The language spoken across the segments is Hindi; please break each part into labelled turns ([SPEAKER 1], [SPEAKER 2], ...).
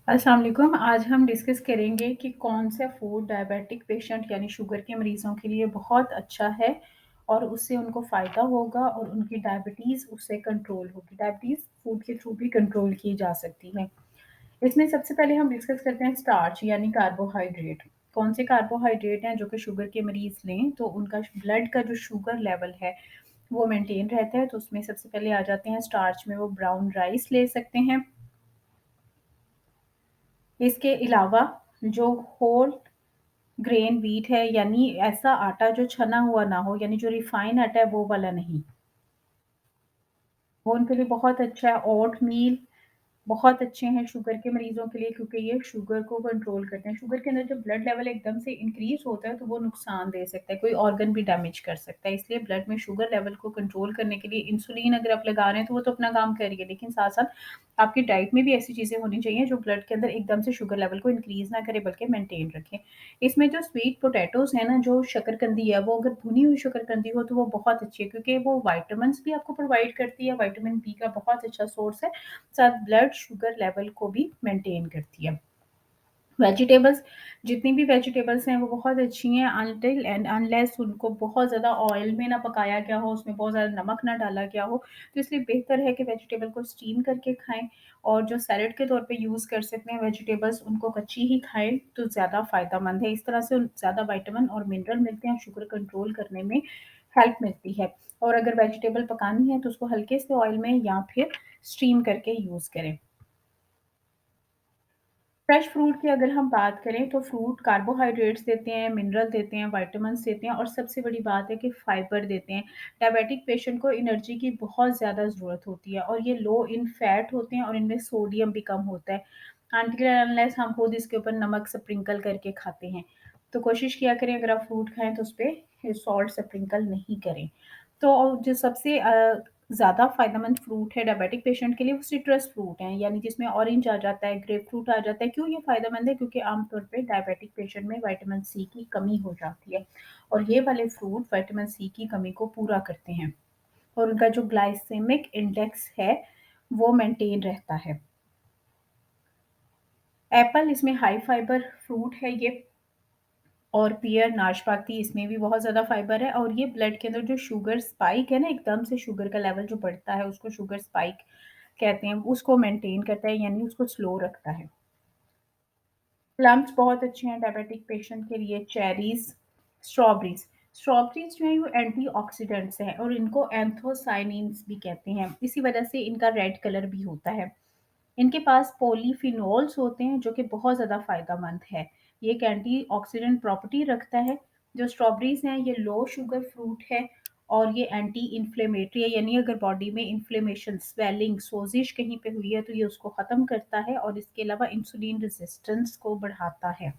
[SPEAKER 1] अस्सलाम वालेकुम। आज हम डिस्कस करेंगे कि कौन सा फूड डायबिटिक पेशेंट यानी शुगर के मरीज़ों के लिए बहुत अच्छा है और उससे उनको फ़ायदा होगा और उनकी डायबिटीज़ उससे कंट्रोल होगी। डायबिटीज़ फूड के थ्रू भी कंट्रोल की जा सकती है। इसमें सबसे पहले हम डिस्कस करते हैं स्टार्च यानी कार्बोहाइड्रेट। कौन से कार्बोहाइड्रेट हैं जो कि शुगर के मरीज़ लें तो उनका ब्लड का जो शुगर लेवल है वो मेंटेन रहता है। तो उसमें सबसे पहले आ जाते हैं स्टार्च में वो ब्राउन राइस ले सकते हैं। इसके अलावा जो होल ग्रेन व्हीट है यानी ऐसा आटा जो छना हुआ ना हो यानी जो रिफाइन आटा है वो वाला नहीं, वो उनके लिए बहुत अच्छा है। ओटमील बहुत अच्छे हैं शुगर के मरीज़ों के लिए क्योंकि ये शुगर को कंट्रोल करते हैं। शुगर के अंदर जब ब्लड लेवल एकदम से इंक्रीज़ होता है तो वो नुकसान दे सकता है, कोई ऑर्गन भी डैमेज कर सकता है। इसलिए ब्लड में शुगर लेवल को कंट्रोल करने के लिए इंसुलिन अगर आप लगा रहे हैं तो वो तो अपना काम कर रही है, लेकिन साथ-साथ आपकी डाइट में भी ऐसी चीज़ें होनी चाहिए जो ब्लड के अंदर एकदम से शुगर लेवल को इंक्रीज़ ना करे बल्कि मेंटेन रखे। इसमें जो स्वीट पोटैटोज़ है ना, जो शकरकंदी है, वो अगर भुनी हुई शकरकंदी हो तो वो बहुत अच्छी है क्योंकि वो विटामिन्स भी आपको प्रोवाइड करती है, विटामिन बी का बहुत अच्छा सोर्स है। साथ ब्लड शुगर लेवल को भी मेंटेन करती है। वेजिटेबल्स जितनी भी वेजिटेबल्स हैं वो बहुत अच्छी हैं अनटिल एंड अनलेस उनको बहुत ज़्यादा ऑयल में ना पकाया गया हो, उसमें बहुत ज़्यादा नमक ना डाला गया हो। तो इसलिए बेहतर है कि वेजिटेबल को स्टीम करके खाएँ और जो सैलेड के तौर पे यूज़ कर सकते हैं वेजिटेबल्स उनको कच्ची ही खाएँ तो ज़्यादा फ़ायदेमंद है। इस तरह से उन ज़्यादा विटामिन और मिनरल मिलते हैं, शुगर कंट्रोल करने में हेल्प मिलती है। और अगर वेजिटेबल पकानी है तो उसको हल्के से ऑयल में या फिर स्टीम करके यूज़ करें। फ्रेश फ्रूट की अगर हम बात करें तो फ्रूट कार्बोहाइड्रेट्स देते हैं, मिनरल देते हैं, विटामिन्स देते हैं और सबसे बड़ी बात है कि फाइबर देते हैं। डायबिटिक पेशेंट को एनर्जी की बहुत ज़्यादा ज़रूरत होती है और ये लो इन फैट होते हैं और इनमें सोडियम भी कम होता है। अनटिल अनलेस हम खुद इसके ऊपर नमक स्प्रिंकल करके खाते हैं। तो कोशिश किया करें अगर आप फ्रूट खाएँ तो उसपे सॉल्ट स्प्रिंकल नहीं करें। तो जो सबसे ज़्यादा फ़ायदेमंद फ्रूट है डायबिटिक पेशेंट के लिए वो सिट्रस फ्रूट हैं, यानी जिसमें ऑरेंज आ जाता है, ग्रेप फ्रूट आ जाता है। क्यों ये फ़ायदेमंद है? क्योंकि आम तौर पे डायबिटिक पेशेंट में विटामिन सी की कमी हो जाती है और ये वाले फ्रूट विटामिन सी की कमी को पूरा करते हैं और उनका जो ग्लाइसेमिक इंडेक्स है, वो मेंटेन रहता है। एप्पल इसमें हाई फाइबर फ्रूट है ये और पियर, नाशपाती इसमें भी बहुत ज़्यादा फाइबर है और ये ब्लड के अंदर जो शुगर स्पाइक है ना, एकदम से शुगर का लेवल जो बढ़ता है, उसको शुगर स्पाइक कहते हैं, उसको मेंटेन करता है यानी उसको स्लो रखता है। प्लम्स बहुत अच्छे हैं डायबिटिक पेशेंट के लिए, चेरीज़, स्ट्रॉबेरीज़। स्ट्रॉबेरीज़ जो है वो एंटीऑक्सीडेंट्स हैं और इनको एंथोसायनिन्स भी कहते हैं, इसी वजह से इनका रेड कलर भी होता है। इनके पास पॉलीफिनोल्स होते हैं जो कि बहुत ज़्यादा फ़ायदेमंद है। ये एक एंटीऑक्सीडेंट प्रॉपर्टी रखता है। जो स्ट्रॉबेरीज़ हैं ये लो शुगर फ्रूट है और ये एंटी इन्फ्लेमेटरी है यानी अगर बॉडी में इन्फ्लेमेशन, स्वेलिंग, सोज़िश कहीं पे हुई है तो ये उसको ख़त्म करता है और इसके अलावा इंसुलिन रेज़िस्टेंस को बढ़ाता है।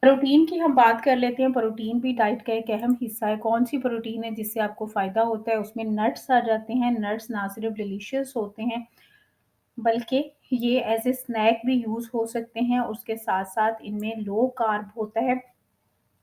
[SPEAKER 1] प्रोटीन की हम बात कर लेते हैं, प्रोटीन भी डाइट का एक अहम हिस्सा है। कौन-सी प्रोटीन है जिससे आपको फ़ायदा होता है? उसमें नट्स आ जाते हैं। नट्स ना सिर्फ़ डिलीशियस होते हैं बल्कि ये एज़ ए स्नैक भी यूज़ हो सकते हैं, उसके साथ-साथ इनमें लो कार्ब होता है,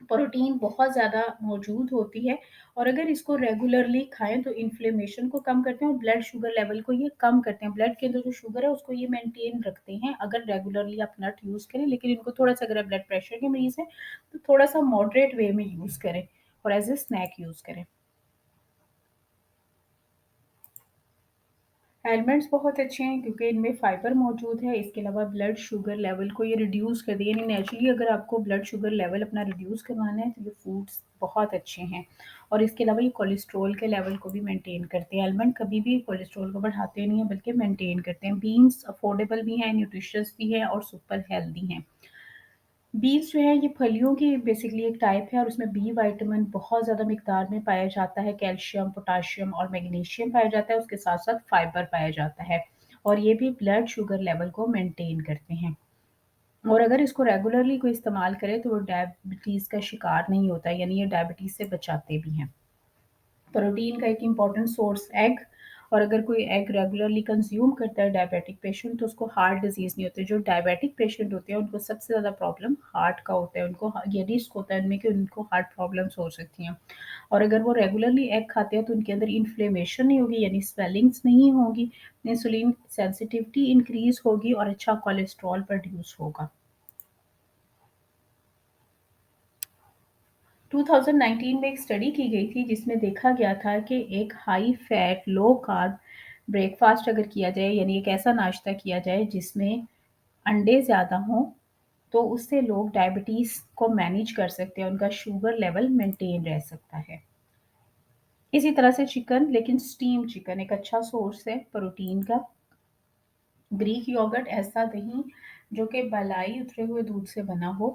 [SPEAKER 1] प्रोटीन बहुत ज़्यादा मौजूद होती है और अगर इसको रेगुलरली खाएँ तो इन्फ्लेमेशन को कम करते हैं और ब्लड शुगर लेवल को ये कम करते हैं। ब्लड के अंदर जो शुगर है उसको ये मेंटेन रखते हैं अगर रेगुलरली आप नट यूज़ करें, लेकिन इनको थोड़ा-सा अगर आप ब्लड प्रेशर के मरीज़ हैं, तो थोड़ा-सा मॉडरेट वे में यूज़ करें और एज़ ए स्नैक यूज़ करें। एलिमेंट्स बहुत अच्छे हैं क्योंकि इनमें फाइबर मौजूद है, इसके अलावा ब्लड शुगर लेवल को ये रिड्यूस कर दिया यानी नेचुरली अगर आपको ब्लड शुगर लेवल अपना रिड्यूस करवाना है तो ये फूड्स बहुत अच्छे हैं और इसके अलावा ये कोलेस्ट्रॉल के लेवल को भी मेंटेन करते हैं। एलिमेंट कभी भी कोलेस्ट्रॉल को बढ़ाते नहीं हैं बल्कि मेंटेन करते हैं। बीन्स अफोर्डेबल भी हैं, न्यूट्रिशियस भी हैं और सुपर हेल्दी हैं। बीन्स जो है ये फलियों की बेसिकली एक टाइप है और उसमें बी विटामिन बहुत ज़्यादा मिकदार में पाया जाता है, कैल्शियम, पोटेशियम और मैग्नीशियम पाया जाता है, उसके साथ-साथ फाइबर पाया जाता है और ये भी ब्लड शुगर लेवल को मेंटेन करते हैं। और अगर इसको रेगुलरली कोई इस्तेमाल करे तो वो डायबिटीज़ का शिकार नहीं होता है, यानी ये डायबिटीज़ से बचाते भी हैं। प्रोटीन का एक इम्पॉर्टेंट सोर्स एग और अगर कोई एग रेगुलरली कंज्यूम करता है डायबिटिक पेशेंट तो उसको हार्ट डिजीज़ नहीं होती। जो डायबिटिक पेशेंट होते हैं उनको सबसे ज़्यादा प्रॉब्लम हार्ट का होता है। उनको ये रिस्क होता है उनमें कि उनको हार्ट प्रॉब्लम्स हो सकती हैं। और अगर वो रेगुलरली एग खाते हैं तो उनके अंदर इन्फ्लेमेशन नहीं होगी यानी स्वेलिंग्स नहीं होगी, इंसुलिन सेंसिटिविटी इंक्रीज़ होगी और अच्छा कोलेस्ट्रॉल प्रोड्यूस होगा। 2019 में एक स्टडी की गई थी जिसमें देखा गया था कि एक high fat low carb breakfast अगर किया जाए यानी एक ऐसा नाश्ता किया जाए जिसमें अंडे ज़्यादा हों तो उससे लोग डायबिटीज़ को मैनेज कर सकते हैं, उनका शुगर लेवल मेंटेन रह सकता है। इसी तरह से चिकन लेकिन स्टीम चिकन एक अच्छा सोर्स है प्रोटीन का। ग्रीक योगर्ट ऐसा दही जो कि मलाई उतरे हुए दूध से बना हो,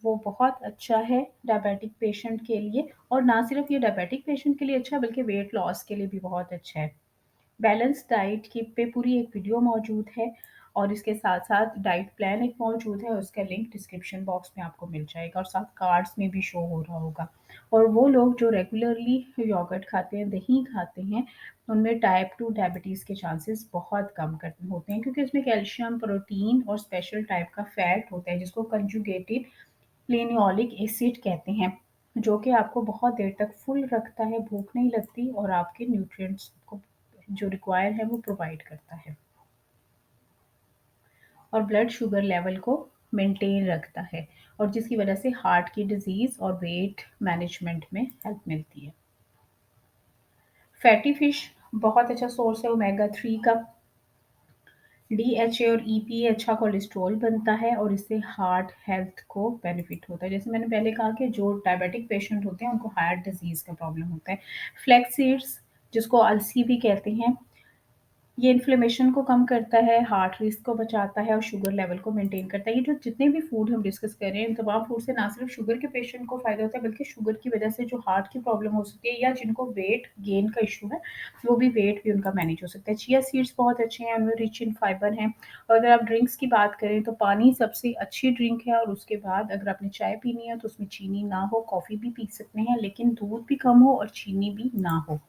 [SPEAKER 1] वो बहुत अच्छा है डायबिटिक पेशेंट के लिए और ना सिर्फ ये डायबिटिक पेशेंट के लिए अच्छा है बल्कि वेट लॉस के लिए भी बहुत अच्छा है। बैलेंस डाइट की पे पूरी एक वीडियो मौजूद है और इसके साथ-साथ डाइट प्लान एक मौजूद है, उसका लिंक डिस्क्रिप्शन बॉक्स में आपको मिल जाएगा और साथ कार्ड्स में भी शो हो रहा होगा। और वो लोग जो रेगुलरली योगर्ट खाते हैं, दही खाते हैं, उनमें टाइप 2 डायबिटीज़ के चांसेस बहुत कम कर होते हैं क्योंकि इसमें कैल्शियम, प्रोटीन और स्पेशल टाइप का फैट होता है जिसको कंजुगेटेड लिनोलिक एसिड कहते हैं, जो कि आपको बहुत देर तक फुल रखता है, भूख नहीं लगती और आपके न्यूट्रिएंट्स को जो रिक्वायर है वो प्रोवाइड करता है और ब्लड शुगर लेवल को मेंटेन रखता है और जिसकी वजह से हार्ट की डिजीज़ और वेट मैनेजमेंट में हेल्प मिलती है। फैटी फिश बहुत अच्छा सोर्स है ओमेगा 3 का। डीएचए और ईपीए अच्छा कोलेस्ट्रॉल बनता है और इससे हार्ट हेल्थ को बेनिफिट होता है। जैसे मैंने पहले कहा कि जो डायबिटिक पेशेंट होते हैं उनको हार्ट डिजीज़ का प्रॉब्लम होता है। फ्लैक्स सीड्स जिसको अलसी भी कहते हैं, ये इन्फ्लेमेशन को कम करता है, हार्ट रिस्क को बचाता है और शुगर लेवल को मेंटेन करता है। ये जो जितने भी फूड हम डिस्कस कर रहे हैं, इन तमाम फूड से ना सिर्फ शुगर के पेशेंट को फ़ायदा होता है, बल्कि शुगर की वजह से जो हार्ट की प्रॉब्लम हो सकती है या जिनको वेट गेन का इश्यू है, वो भी वेट भी उनका मैनेज हो सकता है। चिया सीड्स बहुत अच्छे हैं, उनमें रिच इन फाइबर हैं और अगर आप ड्रिंक्स की बात करें, तो पानी सबसे अच्छी ड्रिंक है और उसके बाद अगर आपने चाय पीनी है, तो उसमें चीनी ना हो, कॉफ़ी भी पी सकते हैं, लेकिन दूध भी कम हो और चीनी भी ना हो,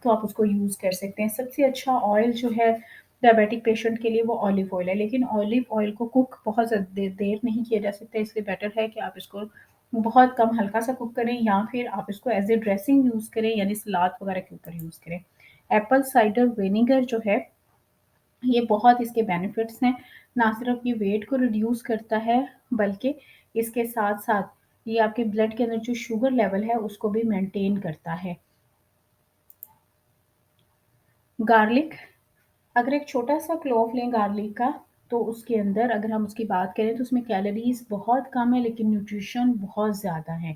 [SPEAKER 1] तो आप उसको यूज़ कर सकते हैं। सबसे अच्छा ऑयल जो है डायबिटिक पेशेंट के लिए वो ऑलिव ऑयल है, लेकिन ऑलिव ऑयल को कुक बहुत देर नहीं किया जा सकता, इसलिए बेटर है कि आप इसको बहुत कम हल्का-सा कुक करें या फिर आप इसको एज़ अ ड्रेसिंग यूज़ करें, यानी सलाद वगैरह के ऊपर यूज़ करें। एप्पल साइडर विनेगर जो है, ये बहुत इसके बेनिफिट्स हैं, ना सिर्फ ये वेट को रिड्यूस करता है, बल्कि इसके साथ-साथ ये आपके ब्लड के अंदर जो शुगर लेवल है, उसको भी मेंटेन करता है। गार्लिक अगर एक छोटा-सा क्लॉव लें गार्लिक का, तो उसके अंदर अगर हम उसकी बात करें तो उसमें कैलोरीज़ बहुत कम है लेकिन न्यूट्रिशन बहुत ज़्यादा है।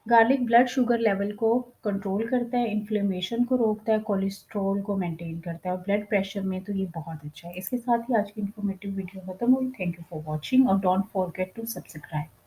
[SPEAKER 1] गार्लिक ब्लड शुगर लेवल को कंट्रोल करता है, इन्फ्लेमेशन को रोकता है, कोलेस्ट्रॉल को मेंटेन करता है और ब्लड प्रेशर में तो ये बहुत अच्छा है। इसके साथ ही आज की इन्फॉर्मेटिव वीडियो खत्म हुई। थैंक यू फॉर वॉचिंग और डोंट फॉरगेट टू सब्सक्राइब।